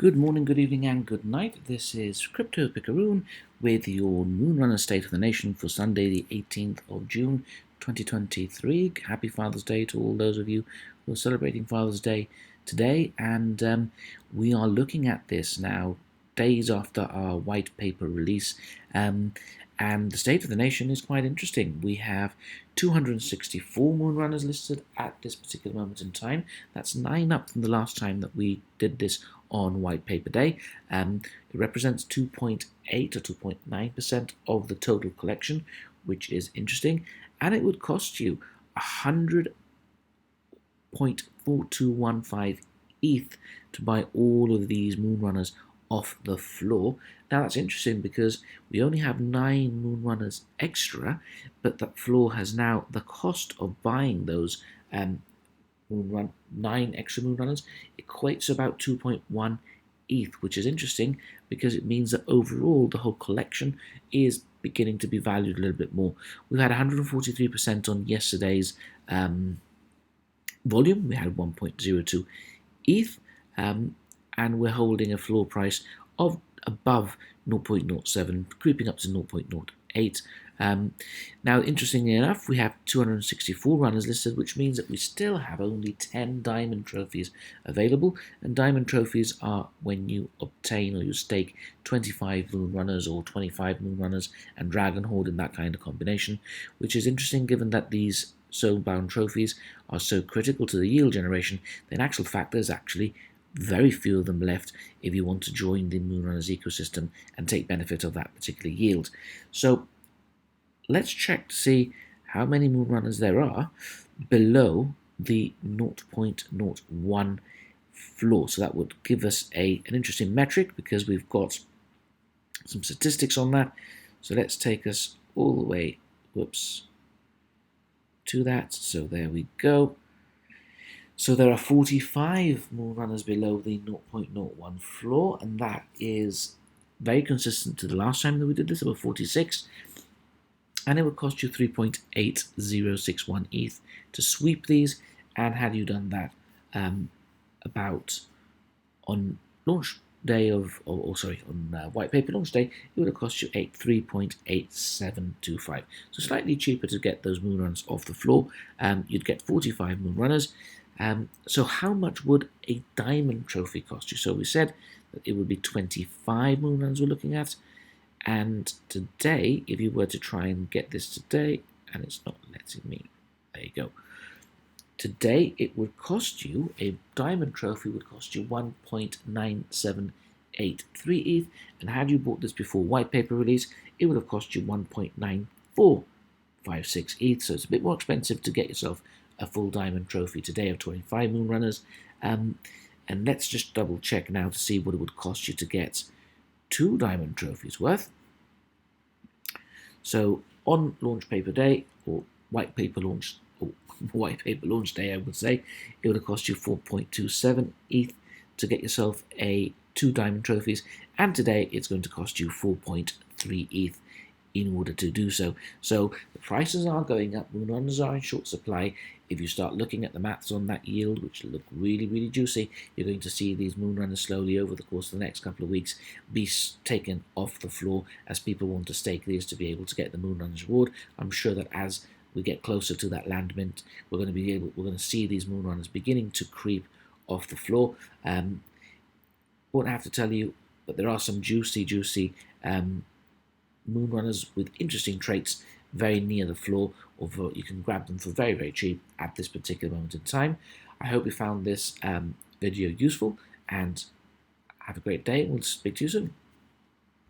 Good morning, good evening, and good night. This is Crypto Picaroon with your Moonrunner State of the Nation for Sunday, the 18th of June, 2023. Happy Father's Day to all those of you who are celebrating Father's Day today. And we are looking at this now, days after our white paper release. And the State of the Nation is quite interesting. We have 264 Moonrunners listed at this particular moment in time. That's 9 up from the last time that we did this on White Paper Day. It represents 2.8 or 2.9% of the total collection, which is interesting. And it would cost you 100.4215 ETH to buy all of these Moonrunners off the floor. Now that's interesting because we only have 9 Moonrunners extra, but that floor has now the cost of buying those 9 extra Moonrunners equates to about 2.1 ETH, which is interesting because it means that overall the whole collection is beginning to be valued a little bit more. We've had 143% on yesterday's volume. We had 1.02 ETH, and we're holding a floor price of above 0.07, creeping up to 0.08. Now, interestingly enough, we have 264 runners listed, which means that we still have only 10 diamond trophies available. And diamond trophies are when you obtain or you stake 25 moon runners or 25 moon runners and dragon horde in that kind of combination, which is interesting given that these soulbound trophies are so critical to the yield generation. In actual fact, there's actually very few of them left if you want to join the Moonrunners ecosystem and take benefit of that particular yield. So let's check to see how many Moonrunners there are below the 0.01 floor. So that would give us an interesting metric because we've got some statistics on that. So let's take us all the way, to that. So there we go. So there are 45 Moonrunners below the 0.01 floor, and that is very consistent to the last time that we did this. There were 46, and it would cost you 3.8061 ETH to sweep these. And had you done that about on launch day on white paper launch day, it would have cost you 3.8725. So slightly cheaper to get those Moonrunners off the floor. You'd get 45 Moonrunners. So how much would a diamond trophy cost you? So we said that it would be 25 Moonrunners we're looking at. And today, if you were to try and get this today, and it's not letting me, there you go. Today, it would cost you, a diamond trophy would cost you 1.9783 ETH. And had you bought this before white paper release, it would have cost you 1.9456 ETH. So it's a bit more expensive to get yourself a full diamond trophy today of 25 Moonrunners. And let's just double check now to see what it would cost you to get 2 diamond trophies worth. So on launch paper day, or white paper launch day, I would say, it would have cost you 4.27 ETH to get yourself 2 diamond trophies, and today it's going to cost you 4.3 ETH in order to do so. So the prices are going up, Moonrunners are in short supply. If you start looking at the maths on that yield, which look really, really juicy, you're going to see these Moonrunners slowly over the course of the next couple of weeks be taken off the floor as people want to stake these to be able to get the Moonrunners reward. I'm sure that as we get closer to that land mint, we're going to see these Moonrunners beginning to creep off the floor. Won't have to tell you, but there are some juicy Moonrunners with interesting traits very near the floor, although you can grab them for very, very cheap at this particular moment in time. I hope you found this video useful, and have a great day. We'll speak to you soon.